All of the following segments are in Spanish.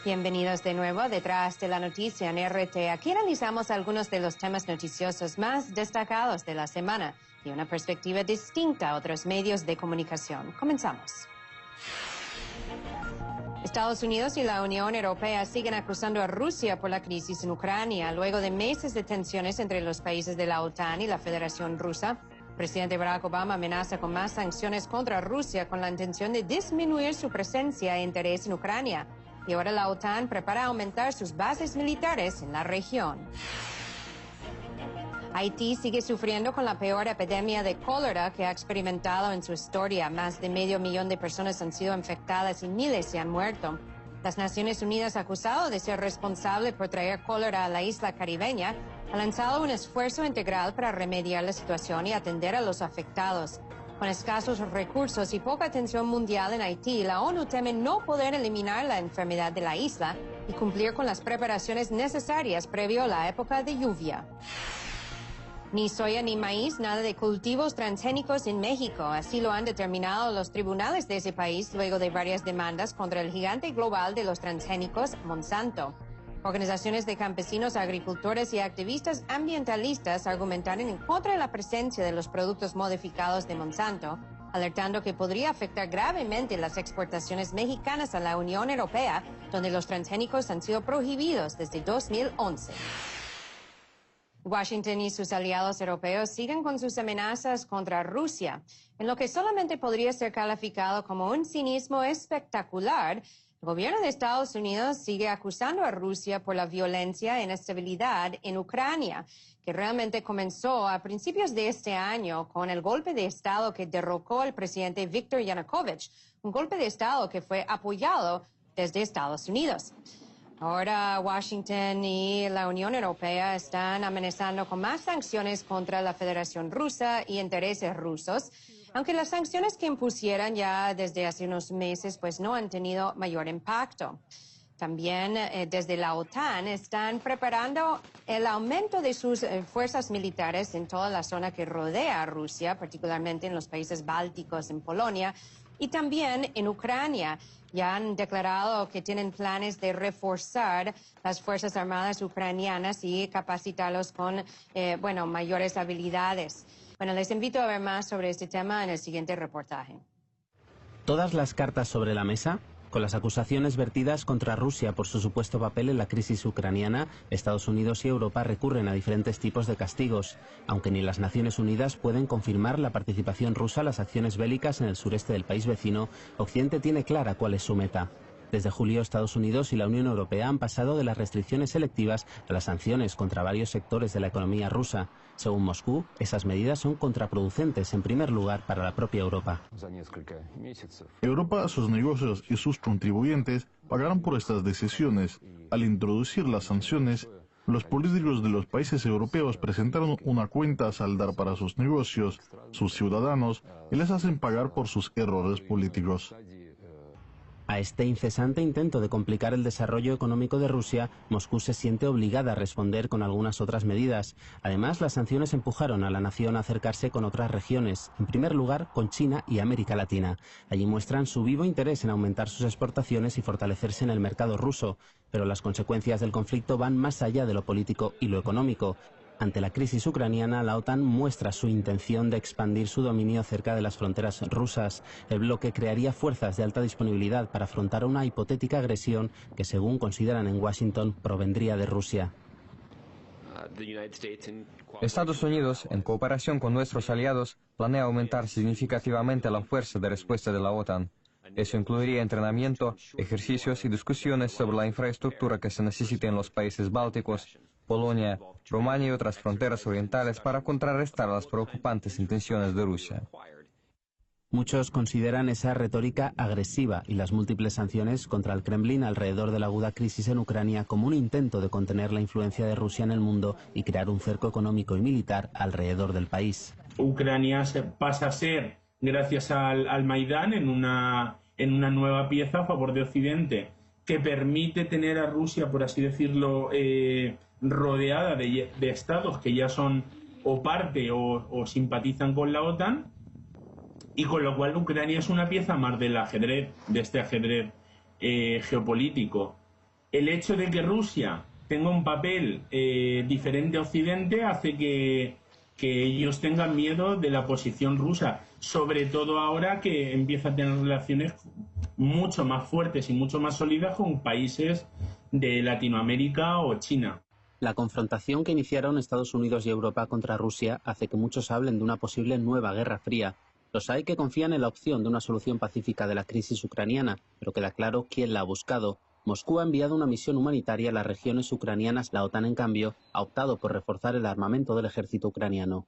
Bienvenidos de nuevo a Detrás de la Noticia en RT. Aquí analizamos algunos de los temas noticiosos más destacados de la semana y una perspectiva distinta a otros medios de comunicación. Comenzamos. Estados Unidos y la Unión Europea siguen acusando a Rusia por la crisis en Ucrania. Luego de meses de tensiones entre los países de la OTAN y la Federación Rusa, el presidente Barack Obama amenaza con más sanciones contra Rusia con la intención de disminuir su presencia e interés en Ucrania. Y ahora la OTAN prepara aumentar sus bases militares en la región. Haití sigue sufriendo con la peor epidemia de cólera que ha experimentado en su historia. Más de 500,000 de personas han sido infectadas y miles se han muerto. Las Naciones Unidas, acusado de ser responsable por traer cólera a la isla caribeña, ha lanzado un esfuerzo integral para remediar la situación y atender a los afectados. Con escasos recursos y poca atención mundial en Haití, la ONU teme no poder eliminar la enfermedad de la isla y cumplir con las preparaciones necesarias previo a la época de lluvia. Ni soya ni maíz, nada de cultivos transgénicos en México. Así lo han determinado los tribunales de ese país luego de varias demandas contra el gigante global de los transgénicos, Monsanto. Organizaciones de campesinos, agricultores y activistas ambientalistas argumentaron en contra de la presencia de los productos modificados de Monsanto, alertando que podría afectar gravemente las exportaciones mexicanas a la Unión Europea, donde los transgénicos han sido prohibidos desde 2011. Washington y sus aliados europeos siguen con sus amenazas contra Rusia, en lo que solamente podría ser calificado como un cinismo espectacular. El gobierno de Estados Unidos sigue acusando a Rusia por la violencia e inestabilidad en Ucrania, que realmente comenzó a principios de este año con el golpe de Estado que derrocó al presidente Viktor Yanukovych, un golpe de Estado que fue apoyado desde Estados Unidos. Ahora Washington y la Unión Europea están amenazando con más sanciones contra la Federación Rusa y intereses rusos, aunque las sanciones que impusieran ya desde hace unos meses pues no han tenido mayor impacto. También desde la OTAN están preparando el aumento de sus fuerzas militares en toda la zona que rodea a Rusia, particularmente en los países bálticos, en Polonia y también en Ucrania. Ya han declarado que tienen planes de reforzar las Fuerzas Armadas ucranianas y capacitarlos con, mayores habilidades. Bueno, les invito a ver más sobre este tema en el siguiente reportaje. Todas las cartas sobre la mesa. Con las acusaciones vertidas contra Rusia por su supuesto papel en la crisis ucraniana, Estados Unidos y Europa recurren a diferentes tipos de castigos, aunque ni las Naciones Unidas pueden confirmar la participación rusa en las acciones bélicas en el sureste del país vecino. Occidente tiene clara cuál es su meta. Desde julio, Estados Unidos y la Unión Europea han pasado de las restricciones selectivas a las sanciones contra varios sectores de la economía rusa. Según Moscú, esas medidas son contraproducentes, en primer lugar, para la propia Europa. Europa, sus negocios y sus contribuyentes pagarán por estas decisiones. Al introducir las sanciones, los políticos de los países europeos presentaron una cuenta a saldar para sus negocios, sus ciudadanos, y les hacen pagar por sus errores políticos. A este incesante intento de complicar el desarrollo económico de Rusia, Moscú se siente obligada a responder con algunas otras medidas. Además, las sanciones empujaron a la nación a acercarse con otras regiones, en primer lugar con China y América Latina. Allí muestran su vivo interés en aumentar sus exportaciones y fortalecerse en el mercado ruso, pero las consecuencias del conflicto van más allá de lo político y lo económico. Ante la crisis ucraniana, la OTAN muestra su intención de expandir su dominio cerca de las fronteras rusas. El bloque crearía fuerzas de alta disponibilidad para afrontar una hipotética agresión que, según consideran en Washington, provendría de Rusia. Estados Unidos, en cooperación con nuestros aliados, planea aumentar significativamente la fuerza de respuesta de la OTAN. Eso incluiría entrenamiento, ejercicios y discusiones sobre la infraestructura que se necesite en los países bálticos, Polonia, Rumania y otras fronteras orientales para contrarrestar las preocupantes intenciones de Rusia. Muchos consideran esa retórica agresiva y las múltiples sanciones contra el Kremlin alrededor de la aguda crisis en Ucrania como un intento de contener la influencia de Rusia en el mundo y crear un cerco económico y militar alrededor del país. Ucrania pasa a ser, gracias al Maidán, en una nueva pieza a favor de Occidente, que permite tener a Rusia, por así decirlo, rodeada de estados que ya son o parte o simpatizan con la OTAN, y con lo cual Ucrania es una pieza más del ajedrez, de este ajedrez geopolítico. el hecho de que Rusia tenga un papel diferente a Occidente hace que ellos tengan miedo de la posición rusa, sobre todo ahora que empieza a tener relaciones mucho más fuertes y mucho más sólidas con países de Latinoamérica o China. La confrontación que iniciaron Estados Unidos y Europa contra Rusia hace que muchos hablen de una posible nueva guerra fría. Los hay que confían en la opción de una solución pacífica de la crisis ucraniana, pero queda claro quién la ha buscado. Moscú ha enviado una misión humanitaria a las regiones ucranianas. La OTAN, en cambio, ha optado por reforzar el armamento del ejército ucraniano.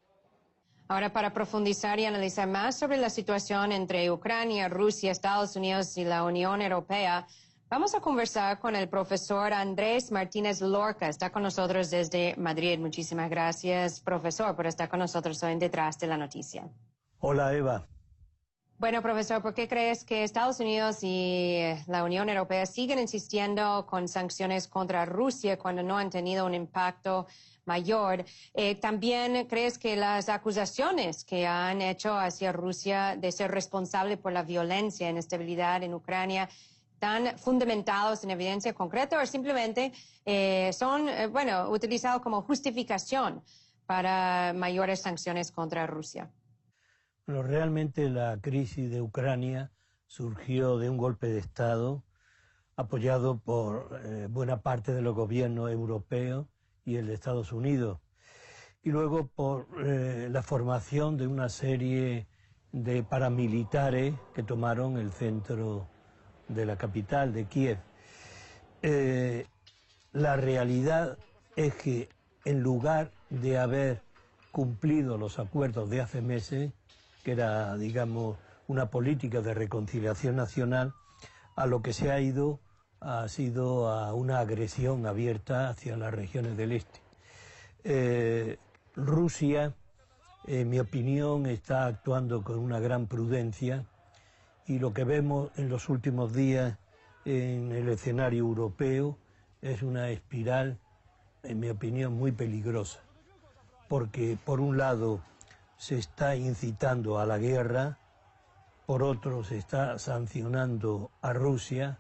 Ahora, para profundizar y analizar más sobre la situación entre Ucrania, Rusia, Estados Unidos y la Unión Europea, vamos a conversar con el profesor Andrés Martínez Lorca. Está con nosotros desde Madrid. Muchísimas gracias, profesor, por estar con nosotros hoy en Detrás de la Noticia. Hola, Eva. Bueno, profesor, ¿por qué crees que Estados Unidos y la Unión Europea siguen insistiendo con sanciones contra Rusia cuando no han tenido un impacto mayor? ¿También crees que las acusaciones que han hecho hacia Rusia de ser responsable por la violencia e inestabilidad en Ucrania están fundamentados en evidencia concreta o simplemente son, utilizados como justificación para mayores sanciones contra Rusia? Bueno, realmente la crisis de Ucrania surgió de un golpe de Estado apoyado por buena parte de los gobiernos europeos y el de Estados Unidos, y luego por la formación de una serie de paramilitares que tomaron el centro de la capital, de Kiev. La realidad es que en lugar de haber cumplido los acuerdos de hace meses, que era, digamos, una política de reconciliación nacional, a lo que se ha ido ha sido a una agresión abierta hacia las regiones del este. Rusia, en mi opinión, está actuando con una gran prudencia, y lo que vemos en los últimos días en el escenario europeo es una espiral, en mi opinión, muy peligrosa, porque por un lado se está incitando a la guerra, por otro se está sancionando a Rusia,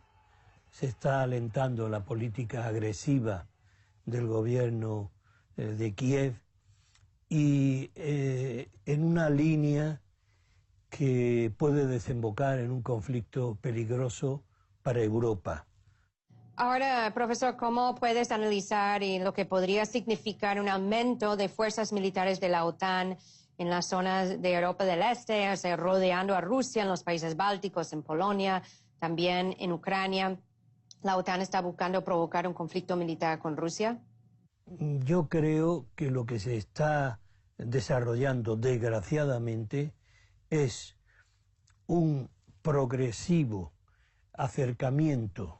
se está alentando la política agresiva del gobierno de Kiev, y en una línea que puede desembocar en un conflicto peligroso para Europa. Ahora, profesor, ¿cómo puedes analizar lo que podría significar un aumento de fuerzas militares de la OTAN en las zonas de Europa del Este, o sea, rodeando a Rusia, en los países bálticos, en Polonia, también en Ucrania? ¿La OTAN está buscando provocar un conflicto militar con Rusia? Yo creo que lo que se está desarrollando, desgraciadamente, es un progresivo acercamiento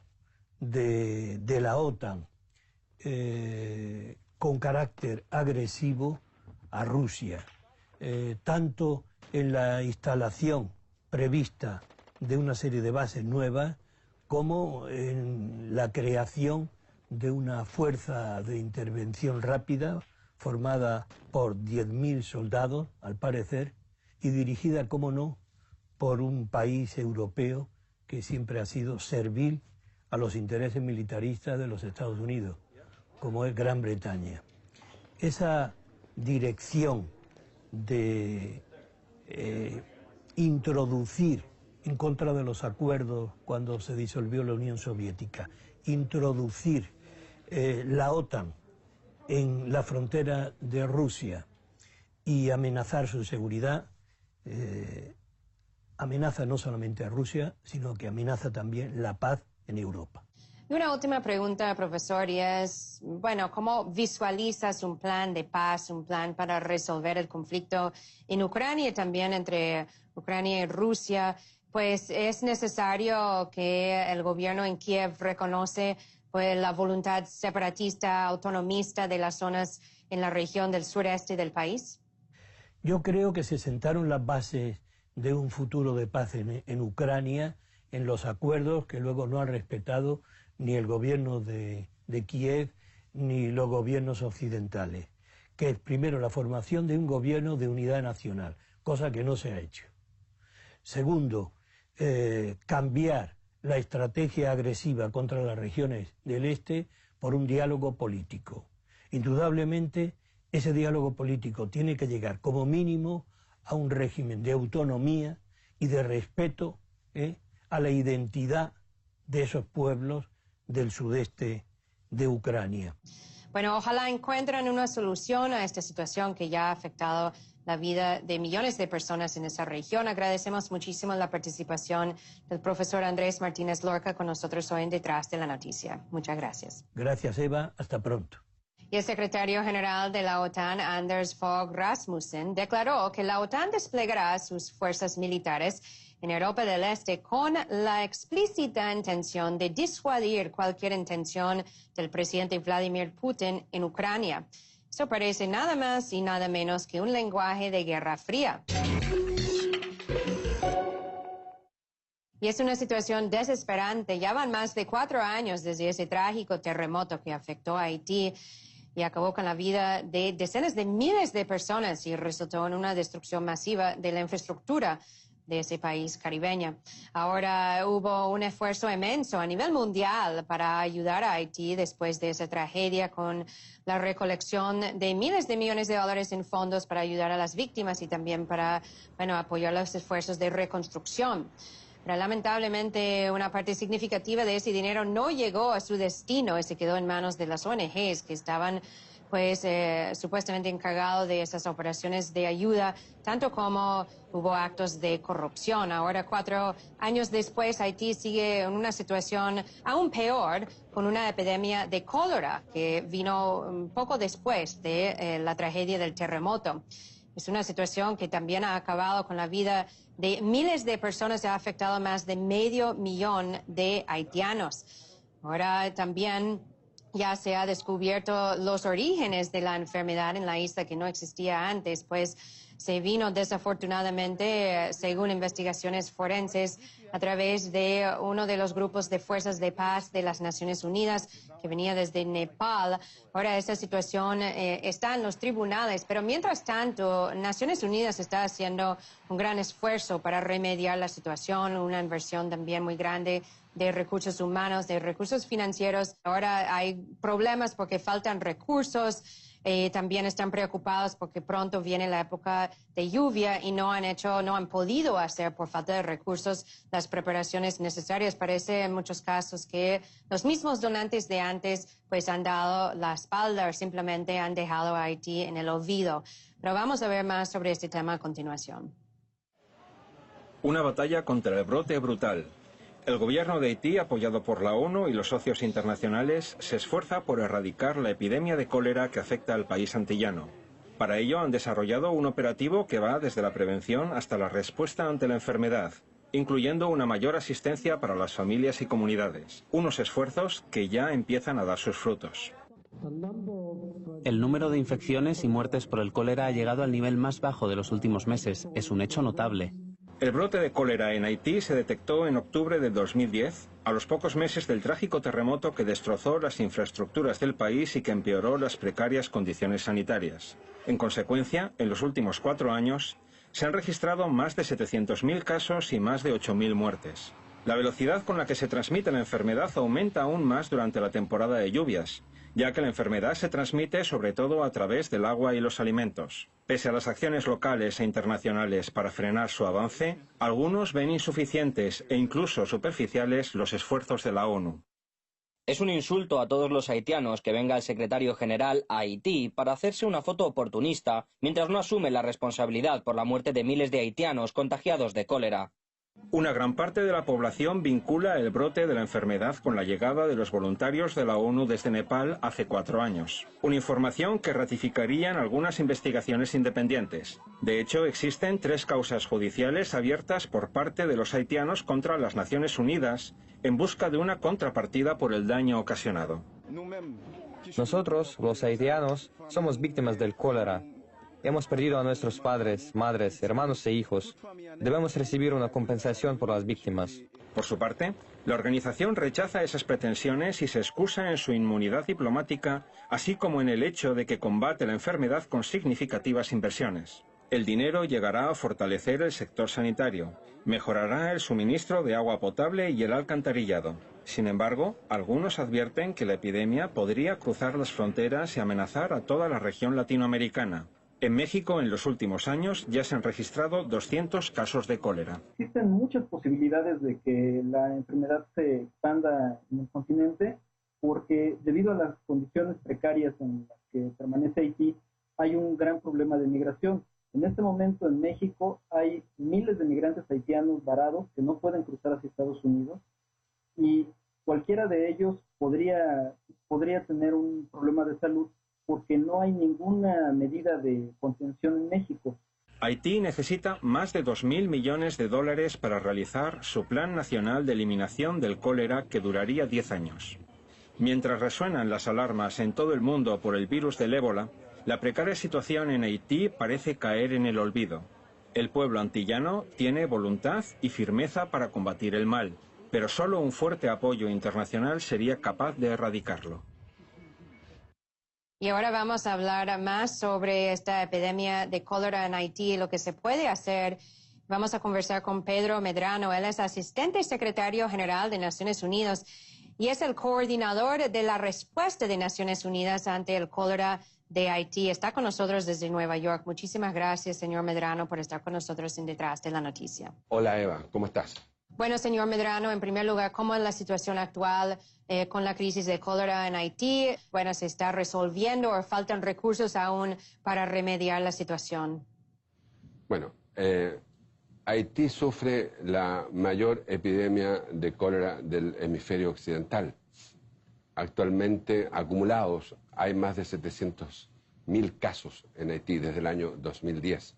de la OTAN con carácter agresivo a Rusia, tanto en la instalación prevista de una serie de bases nuevas como en la creación de una fuerza de intervención rápida formada por 10.000 soldados, al parecer, y dirigida, como no, por un país europeo que siempre ha sido servil a los intereses militaristas de los Estados Unidos, como es Gran Bretaña. Esa dirección de introducir, en contra de los acuerdos cuando se disolvió la Unión Soviética, introducir la OTAN en la frontera de Rusia y amenazar su seguridad, amenaza no solamente a Rusia, sino que amenaza también la paz en Europa. Y una última pregunta, profesor, y es, ¿cómo visualizas un plan de paz, un plan para resolver el conflicto en Ucrania y también entre Ucrania y Rusia? Pues es necesario que el gobierno en Kiev reconoce la voluntad separatista, autonomista de las zonas en la región del sureste del país. Yo creo que se sentaron las bases de un futuro de paz en Ucrania, en los acuerdos que luego no han respetado ni el gobierno de Kiev ni los gobiernos occidentales, que es primero la formación de un gobierno de unidad nacional, cosa que no se ha hecho. Segundo, cambiar la estrategia agresiva contra las regiones del este por un diálogo político. Indudablemente, ese diálogo político tiene que llegar como mínimo a un régimen de autonomía y de respeto a la identidad de esos pueblos del sudeste de Ucrania. Bueno, ojalá encuentren una solución a esta situación que ya ha afectado la vida de millones de personas en esa región. Agradecemos muchísimo la participación del profesor Andrés Martínez Lorca con nosotros hoy en Detrás de la Noticia. Muchas gracias. Gracias, Eva. Hasta pronto. Y el secretario general de la OTAN, Anders Fogh Rasmussen, declaró que la OTAN desplegará sus fuerzas militares en Europa del Este con la explícita intención de disuadir cualquier intención del presidente Vladimir Putin en Ucrania. Eso parece nada más y nada menos que un lenguaje de Guerra Fría. Y es una situación desesperante. Ya van más de 4 años desde ese trágico terremoto que afectó a Haití y acabó con la vida de decenas de miles de personas y resultó en una destrucción masiva de la infraestructura de ese país caribeño. Ahora hubo un esfuerzo inmenso a nivel mundial para ayudar a Haití después de esa tragedia con la recolección de miles de millones de dólares en fondos para ayudar a las víctimas y también para, apoyar los esfuerzos de reconstrucción. Pero lamentablemente una parte significativa de ese dinero no llegó a su destino y se quedó en manos de las ONGs que estaban supuestamente encargado de esas operaciones de ayuda, tanto como hubo actos de corrupción. Ahora, 4 años después, Haití sigue en una situación aún peor, con una epidemia de cólera que vino un poco después de la tragedia del terremoto. Es una situación que también ha acabado con la vida de miles de personas, ha afectado a más de 500,000 de haitianos. Ahora también ya se ha descubierto los orígenes de la enfermedad en la isla que no existía antes, pues se vino desafortunadamente, según investigaciones forenses, a través de uno de los grupos de fuerzas de paz de las Naciones Unidas que venía desde Nepal. Ahora esta situación está en los tribunales, pero mientras tanto, Naciones Unidas está haciendo un gran esfuerzo para remediar la situación, una inversión también muy grande de recursos humanos, de recursos financieros. Ahora hay problemas porque faltan recursos. También están preocupados porque pronto viene la época de lluvia y no han podido hacer por falta de recursos las preparaciones necesarias. Parece en muchos casos que los mismos donantes de antes han dado la espalda o simplemente han dejado a Haití en el olvido. Pero vamos a ver más sobre este tema a continuación. Una batalla contra el brote brutal. El gobierno de Haití, apoyado por la ONU y los socios internacionales, se esfuerza por erradicar la epidemia de cólera que afecta al país antillano. Para ello han desarrollado un operativo que va desde la prevención hasta la respuesta ante la enfermedad, incluyendo una mayor asistencia para las familias y comunidades. Unos esfuerzos que ya empiezan a dar sus frutos. El número de infecciones y muertes por el cólera ha llegado al nivel más bajo de los últimos meses. Es un hecho notable. El brote de cólera en Haití se detectó en octubre de 2010, a los pocos meses del trágico terremoto que destrozó las infraestructuras del país y que empeoró las precarias condiciones sanitarias. En consecuencia, en los últimos 4 años, se han registrado más de 700.000 casos y más de 8.000 muertes. La velocidad con la que se transmite la enfermedad aumenta aún más durante la temporada de lluvias, ya que la enfermedad se transmite sobre todo a través del agua y los alimentos. Pese a las acciones locales e internacionales para frenar su avance, algunos ven insuficientes e incluso superficiales los esfuerzos de la ONU. Es un insulto a todos los haitianos que venga el secretario general a Haití para hacerse una foto oportunista mientras no asume la responsabilidad por la muerte de miles de haitianos contagiados de cólera. Una gran parte de la población vincula el brote de la enfermedad con la llegada de los voluntarios de la ONU desde Nepal hace 4 años. Una información que ratificarían algunas investigaciones independientes. De hecho, existen 3 causas judiciales abiertas por parte de los haitianos contra las Naciones Unidas en busca de una contrapartida por el daño ocasionado. Nosotros, los haitianos, somos víctimas del cólera. Hemos perdido a nuestros padres, madres, hermanos e hijos. Debemos recibir una compensación por las víctimas. Por su parte, la organización rechaza esas pretensiones y se excusa en su inmunidad diplomática, así como en el hecho de que combate la enfermedad con significativas inversiones. El dinero llegará a fortalecer el sector sanitario, mejorará el suministro de agua potable y el alcantarillado. Sin embargo, algunos advierten que la epidemia podría cruzar las fronteras y amenazar a toda la región latinoamericana. En México, en los últimos años, ya se han registrado 200 casos de cólera. Existen muchas posibilidades de que la enfermedad se expanda en el continente porque debido a las condiciones precarias en las que permanece Haití, hay un gran problema de migración. En este momento en México hay miles de migrantes haitianos varados que no pueden cruzar hacia Estados Unidos y cualquiera de ellos podría tener un problema de salud porque no hay ninguna medida de contención en México. Haití necesita más de 2.000 millones de dólares para realizar su Plan Nacional de Eliminación del Cólera que duraría 10 años. Mientras resuenan las alarmas en todo el mundo por el virus del ébola, la precaria situación en Haití parece caer en el olvido. El pueblo antillano tiene voluntad y firmeza para combatir el mal, pero solo un fuerte apoyo internacional sería capaz de erradicarlo. Y ahora vamos a hablar más sobre esta epidemia de cólera en Haití y lo que se puede hacer. Vamos a conversar con Pedro Medrano. Él es asistente secretario general de Naciones Unidas y es el coordinador de la respuesta de Naciones Unidas ante el cólera de Haití. Está con nosotros desde Nueva York. Muchísimas gracias, señor Medrano, por estar con nosotros en Detrás de la Noticia. Hola, Eva. ¿Cómo estás? Bueno, señor Medrano, en primer lugar, ¿cómo es la situación actual con la crisis de cólera en Haití? Bueno, ¿se está resolviendo o faltan recursos aún para remediar la situación? Bueno, Haití sufre la mayor epidemia de cólera del hemisferio occidental. Actualmente, acumulados, hay más de 700.000 casos en Haití desde el año 2010.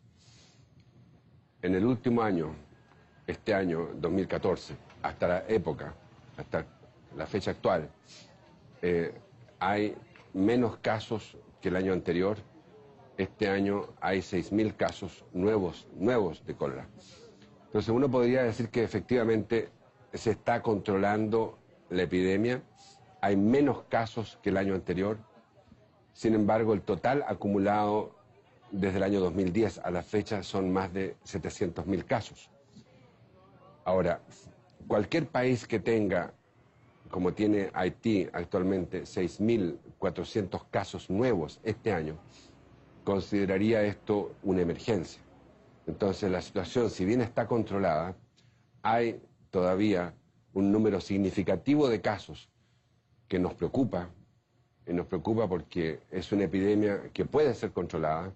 En el último año, este año 2014, hasta la época, hasta la fecha actual, hay menos casos que el año anterior. Este año hay 6.000 casos nuevos de cólera. Entonces uno podría decir que efectivamente se está controlando la epidemia, hay menos casos que el año anterior. Sin embargo, el total acumulado desde el año 2010 a la fecha son más de 700.000 casos. Ahora, cualquier país que tenga, como tiene Haití actualmente, 6.400 casos nuevos este año, consideraría esto una emergencia. Entonces la situación, si bien está controlada, hay todavía un número significativo de casos que nos preocupa, y nos preocupa porque es una epidemia que puede ser controlada.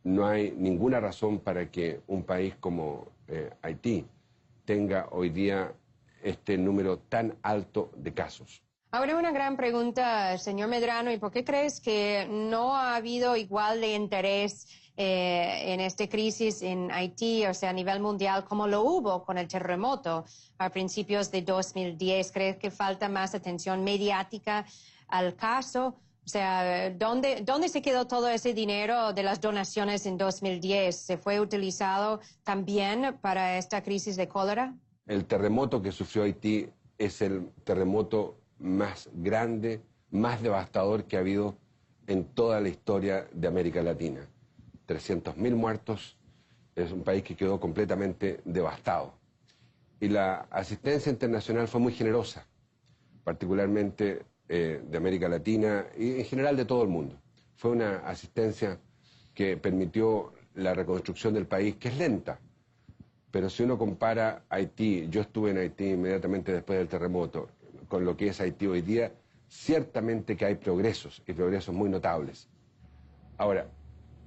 No hay ninguna razón para que un país como Haití tenga hoy día este número tan alto de casos. Ahora una gran pregunta, señor Medrano, ¿y por qué crees que no ha habido igual de interés en esta crisis en Haití, o sea, a nivel mundial, como lo hubo con el terremoto a principios de 2010? ¿Crees que falta más atención mediática al caso? O sea, ¿dónde se quedó todo ese dinero de las donaciones en 2010? ¿Se fue utilizado también para esta crisis de cólera? El terremoto que sufrió Haití es el terremoto más grande, más devastador que ha habido en toda la historia de América Latina. 300.000 muertos, es un país que quedó completamente devastado. Y la asistencia internacional fue muy generosa, particularmente de América Latina y en general de todo el mundo. Fue una asistencia que permitió la reconstrucción del país, que es lenta. Pero si uno compara Haití, yo estuve en Haití inmediatamente después del terremoto, con lo que es Haití hoy día, ciertamente que hay progresos, y progresos muy notables. Ahora,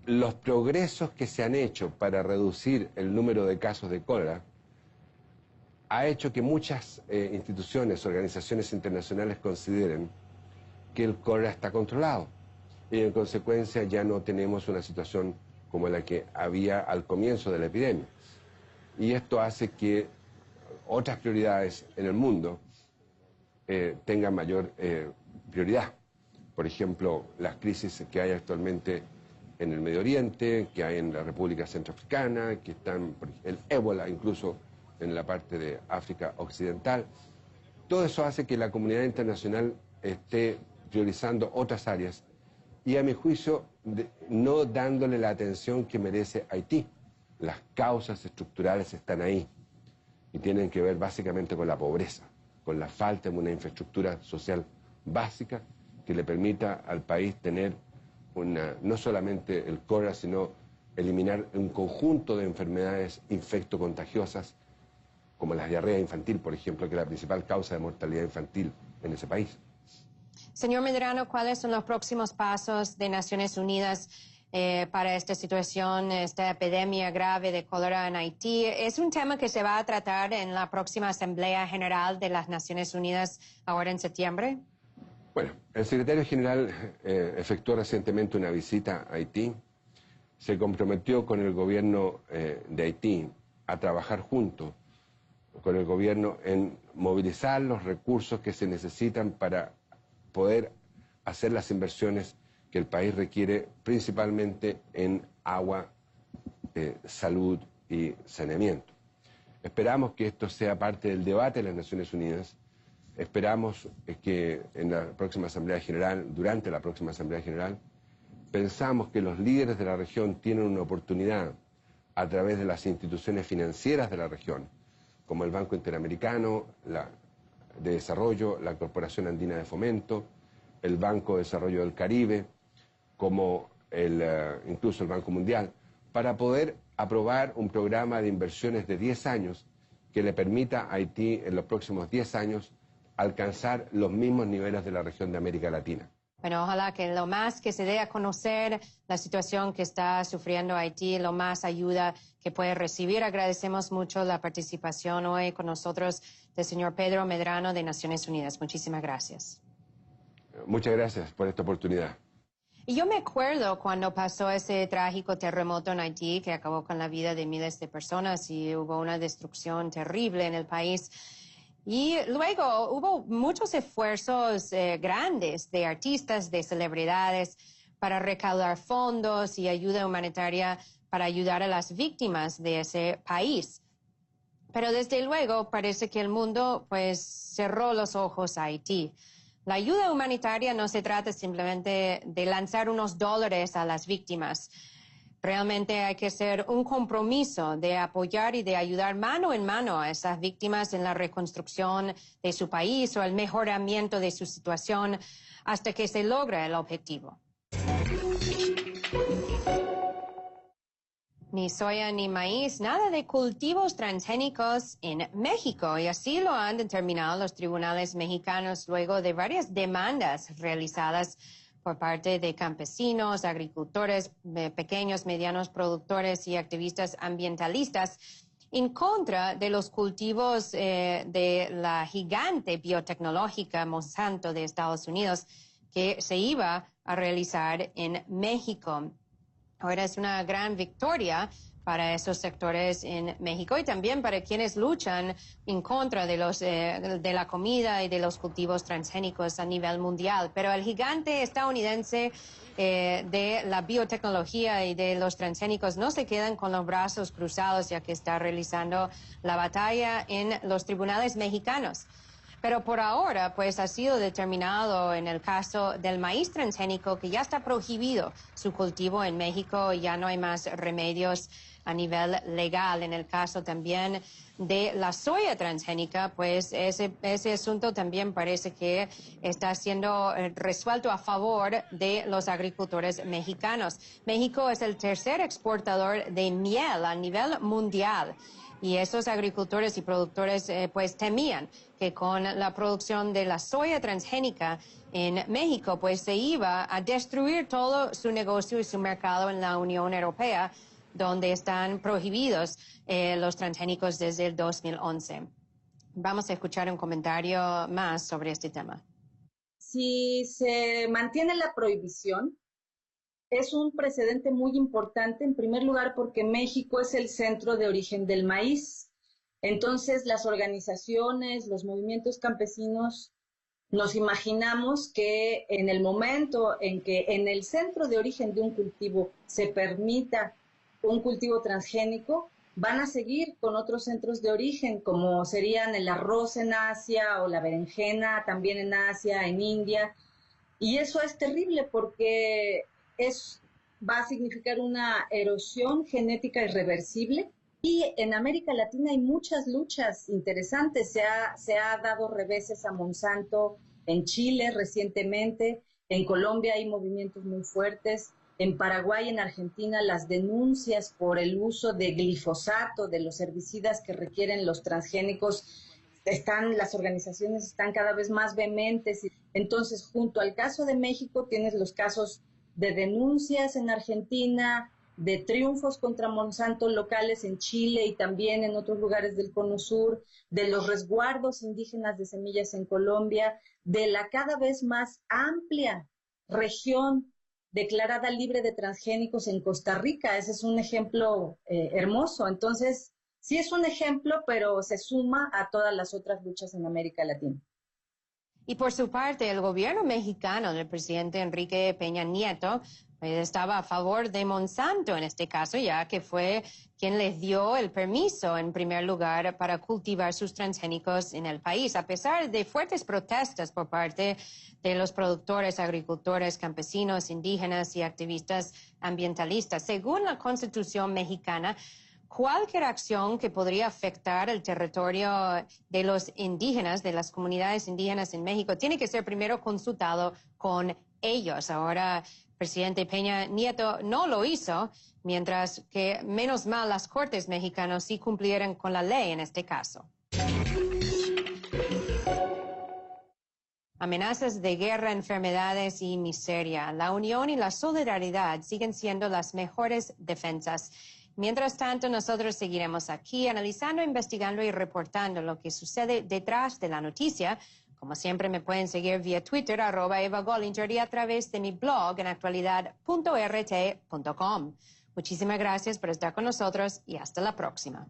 los progresos que se han hecho para reducir el número de casos de cólera ha hecho que muchas instituciones, organizaciones internacionales consideren que el cólera está controlado y en consecuencia ya no tenemos una situación como la que había al comienzo de la epidemia. Y esto hace que otras prioridades en el mundo tengan mayor prioridad. Por ejemplo, las crisis que hay actualmente en el Medio Oriente, que hay en la República Centroafricana, que están el ébola incluso en la parte de África Occidental. Todo eso hace que la comunidad internacional esté priorizando otras áreas y a mi juicio no dándole la atención que merece Haití. Las causas estructurales están ahí y tienen que ver básicamente con la pobreza, con la falta de una infraestructura social básica que le permita al país tener no solamente el cólera, sino eliminar un conjunto de enfermedades infectocontagiosas como la diarrea infantil, por ejemplo, que es la principal causa de mortalidad infantil en ese país. Señor Medrano, ¿cuáles son los próximos pasos de Naciones Unidas para esta situación, esta epidemia grave de cólera en Haití? ¿Es un tema que se va a tratar en la próxima Asamblea General de las Naciones Unidas ahora en septiembre? Bueno, el secretario general efectuó recientemente una visita a Haití. Se comprometió con el gobierno de Haití a trabajar junto con el gobierno en movilizar los recursos que se necesitan para poder hacer las inversiones que el país requiere, principalmente en agua, salud y saneamiento. Esperamos que esto sea parte del debate de las Naciones Unidas. Esperamos que en la próxima Asamblea General, durante la próxima Asamblea General, pensamos que los líderes de la región tienen una oportunidad a través de las instituciones financieras de la región, como el Banco Interamericano de Desarrollo, la Corporación Andina de Fomento, el Banco de Desarrollo del Caribe, como incluso el Banco Mundial, para poder aprobar un programa de inversiones de 10 años que le permita a Haití en los próximos 10 años alcanzar los mismos niveles de la región de América Latina. Bueno, ojalá que lo más que se dé a conocer la situación que está sufriendo Haití, lo más ayuda que puede recibir. Agradecemos mucho la participación hoy con nosotros del señor Pedro Medrano de Naciones Unidas. Muchísimas gracias. Muchas gracias por esta oportunidad. Y yo me acuerdo cuando pasó ese trágico terremoto en Haití que acabó con la vida de miles de personas y hubo una destrucción terrible en el país. Y luego hubo muchos esfuerzos grandes de artistas, de celebridades para recaudar fondos y ayuda humanitaria para ayudar a las víctimas de ese país. Pero desde luego parece que el mundo pues cerró los ojos a Haití. La ayuda humanitaria no se trata simplemente de lanzar unos dólares a las víctimas. Realmente hay que hacer un compromiso de apoyar y de ayudar mano en mano a esas víctimas en la reconstrucción de su país o el mejoramiento de su situación hasta que se logre el objetivo. Ni soya ni maíz, nada de cultivos transgénicos en México. Y así lo han determinado los tribunales mexicanos luego de varias demandas realizadas por parte de campesinos, agricultores, pequeños, medianos productores y activistas ambientalistas en contra de los cultivos de la gigante biotecnológica Monsanto de Estados Unidos que se iba a realizar en México. Ahora es una gran victoria para esos sectores en México y también para quienes luchan en contra de la comida y de los cultivos transgénicos a nivel mundial. Pero el gigante estadounidense de la biotecnología y de los transgénicos no se quedan con los brazos cruzados, ya que está realizando la batalla en los tribunales mexicanos. Pero por ahora, pues ha sido determinado en el caso del maíz transgénico que ya está prohibido su cultivo en México y ya no hay más remedios a nivel legal. En el caso también de la soya transgénica, pues ese asunto también parece que está siendo resuelto a favor de los agricultores mexicanos. México es el tercer exportador de miel a nivel mundial. Y esos agricultores y productores pues temían que con la producción de la soya transgénica en México pues se iba a destruir todo su negocio y su mercado en la Unión Europea, donde están prohibidos los transgénicos desde el 2011. Vamos a escuchar un comentario más sobre este tema. Si se mantiene la prohibición, es un precedente muy importante, en primer lugar, porque México es el centro de origen del maíz. Entonces, las organizaciones, los movimientos campesinos, nos imaginamos que en el momento en que en el centro de origen de un cultivo se permita un cultivo transgénico, van a seguir con otros centros de origen, como serían el arroz en Asia o la berenjena también en Asia, en India. Y eso es terrible porque va a significar una erosión genética irreversible. Y en América Latina hay muchas luchas interesantes. Se ha dado reveses a Monsanto en Chile recientemente, en Colombia hay movimientos muy fuertes, en Paraguay, en Argentina, las denuncias por el uso de glifosato, de los herbicidas que requieren los transgénicos, las organizaciones están cada vez más vehementes. Entonces, junto al caso de México, tienes los casos de denuncias en Argentina, de triunfos contra Monsanto locales en Chile y también en otros lugares del Cono Sur, de los resguardos indígenas de semillas en Colombia, de la cada vez más amplia región declarada libre de transgénicos en Costa Rica. Ese es un ejemplo hermoso. Entonces, sí es un ejemplo, pero se suma a todas las otras luchas en América Latina. Y por su parte, el gobierno mexicano del presidente Enrique Peña Nieto estaba a favor de Monsanto en este caso, ya que fue quien les dio el permiso en primer lugar para cultivar sus transgénicos en el país, a pesar de fuertes protestas por parte de los productores, agricultores, campesinos, indígenas y activistas ambientalistas. Según la Constitución mexicana, cualquier acción que podría afectar el territorio de los indígenas, de las comunidades indígenas en México, tiene que ser primero consultado con ellos. Ahora, el presidente Peña Nieto no lo hizo, mientras que menos mal las Cortes mexicanas sí cumplieron con la ley en este caso. Amenazas de guerra, enfermedades y miseria. La unión y la solidaridad siguen siendo las mejores defensas. Mientras tanto, nosotros seguiremos aquí analizando, investigando y reportando lo que sucede detrás de la noticia. Como siempre, me pueden seguir vía Twitter, @EvaGollinger, y a través de mi blog en actualidad.rt.com. Muchísimas gracias por estar con nosotros y hasta la próxima.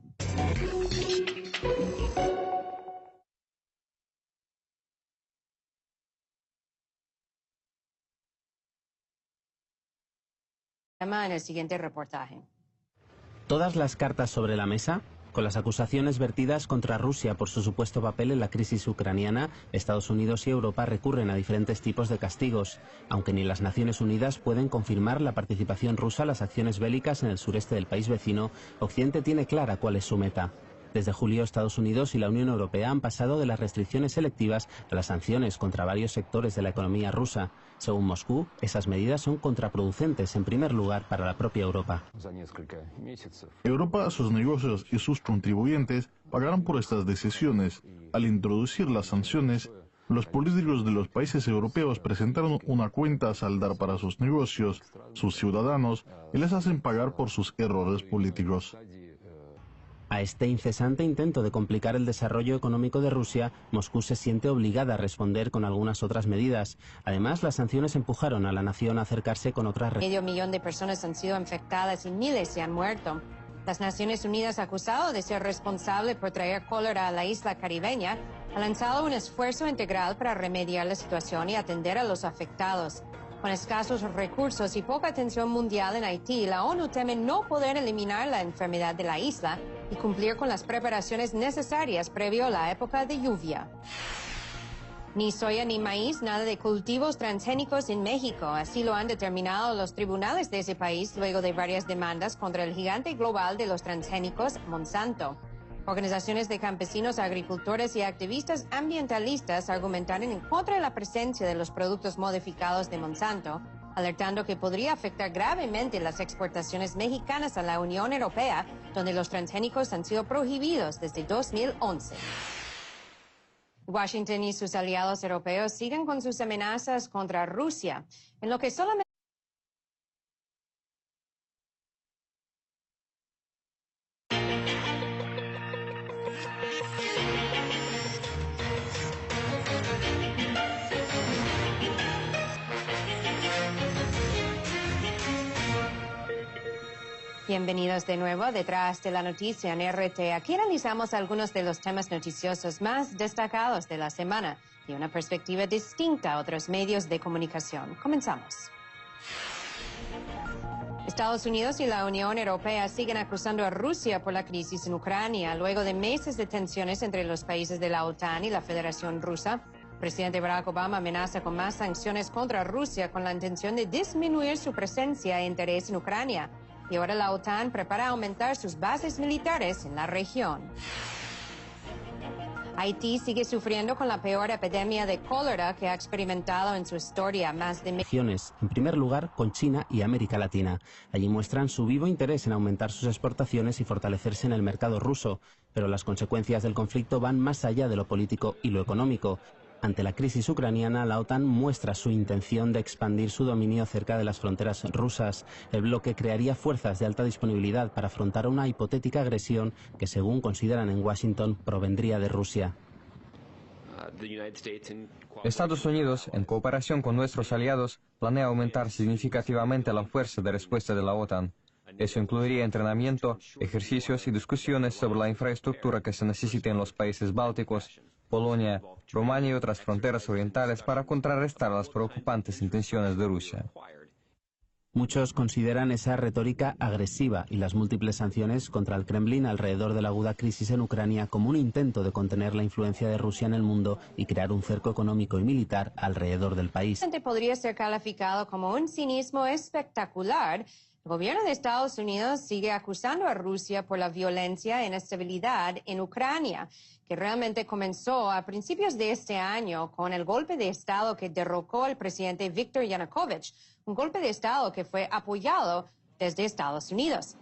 En el siguiente reportaje. Todas las cartas sobre la mesa. Con las acusaciones vertidas contra Rusia por su supuesto papel en la crisis ucraniana, Estados Unidos y Europa recurren a diferentes tipos de castigos, aunque ni las Naciones Unidas pueden confirmar la participación rusa en las acciones bélicas en el sureste del país vecino. Occidente tiene clara cuál es su meta. Desde julio, Estados Unidos y la Unión Europea han pasado de las restricciones selectivas a las sanciones contra varios sectores de la economía rusa. Según Moscú, esas medidas son contraproducentes, en primer lugar, para la propia Europa. Europa, sus negocios y sus contribuyentes pagarán por estas decisiones. Al introducir las sanciones, los políticos de los países europeos presentaron una cuenta a saldar para sus negocios, sus ciudadanos, y les hacen pagar por sus errores políticos. A este incesante intento de complicar el desarrollo económico de Rusia, Moscú se siente obligada a responder con algunas otras medidas. Además, las sanciones empujaron a la nación a acercarse con otras... Medio millón de personas han sido infectadas y miles se han muerto. Las Naciones Unidas, acusado de ser responsable por traer cólera a la isla caribeña, ha lanzado un esfuerzo integral para remediar la situación y atender a los afectados. Con escasos recursos y poca atención mundial en Haití, la ONU teme no poder eliminar la enfermedad de la isla y cumplir con las preparaciones necesarias previo a la época de lluvia. Ni soya ni maíz, nada de cultivos transgénicos en México. Así lo han determinado los tribunales de ese país luego de varias demandas contra el gigante global de los transgénicos, Monsanto. Organizaciones de campesinos, agricultores y activistas ambientalistas argumentaron en contra de la presencia de los productos modificados de Monsanto, alertando que podría afectar gravemente las exportaciones mexicanas a la Unión Europea, donde los transgénicos han sido prohibidos desde 2011. Washington y sus aliados europeos siguen con sus amenazas contra Rusia, en lo que solamente... Bienvenidos de nuevo detrás de la noticia en RT. Aquí analizamos algunos de los temas noticiosos más destacados de la semana y una perspectiva distinta a otros medios de comunicación. Comenzamos. Estados Unidos y la Unión Europea siguen acusando a Rusia por la crisis en Ucrania, luego de meses de tensiones entre los países de la OTAN y la Federación Rusa. presidente Barack Obama amenaza con más sanciones contra Rusia con la intención de disminuir su presencia e interés en Ucrania. Y ahora la OTAN prepara aumentar sus bases militares en la región. Haití sigue sufriendo con la peor epidemia de cólera que ha experimentado en su historia. Más de en primer lugar con China y América Latina. Allí muestran su vivo interés en aumentar sus exportaciones y fortalecerse en el mercado ruso, pero las consecuencias del conflicto van más allá de lo político y lo económico. Ante la crisis ucraniana, la OTAN muestra su intención de expandir su dominio cerca de las fronteras rusas. El bloque crearía fuerzas de alta disponibilidad para afrontar una hipotética agresión que, según consideran en Washington, provendría de Rusia. Estados Unidos, en cooperación con nuestros aliados, planea aumentar significativamente la fuerza de respuesta de la OTAN. Eso incluiría entrenamiento, ejercicios y discusiones sobre la infraestructura que se necesite en los países bálticos, Polonia, Rumania y otras fronteras orientales para contrarrestar las preocupantes intenciones de Rusia. Muchos consideran esa retórica agresiva y las múltiples sanciones contra el Kremlin alrededor de la aguda crisis en Ucrania como un intento de contener la influencia de Rusia en el mundo y crear un cerco económico y militar alrededor del país. Podría ser calificado como un cinismo espectacular. El gobierno de Estados Unidos sigue acusando a Rusia por la violencia e inestabilidad en Ucrania, que realmente comenzó a principios de este año con el golpe de Estado que derrocó al presidente Viktor Yanukovych, un golpe de Estado que fue apoyado desde Estados Unidos.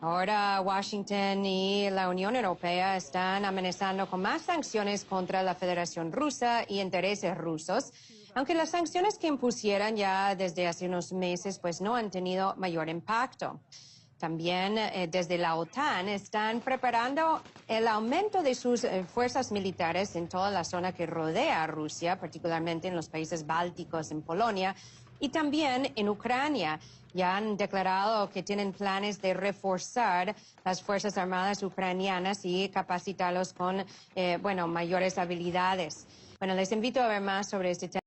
Ahora Washington y la Unión Europea están amenazando con más sanciones contra la Federación Rusa y intereses rusos, aunque las sanciones que impusieran ya desde hace unos meses pues no han tenido mayor impacto. También desde la OTAN están preparando el aumento de sus fuerzas militares en toda la zona que rodea a Rusia, particularmente en los países bálticos, en Polonia y también en Ucrania. Ya han declarado que tienen planes de reforzar las Fuerzas Armadas ucranianas y capacitarlos con mayores habilidades. Bueno, les invito a ver más sobre este tema.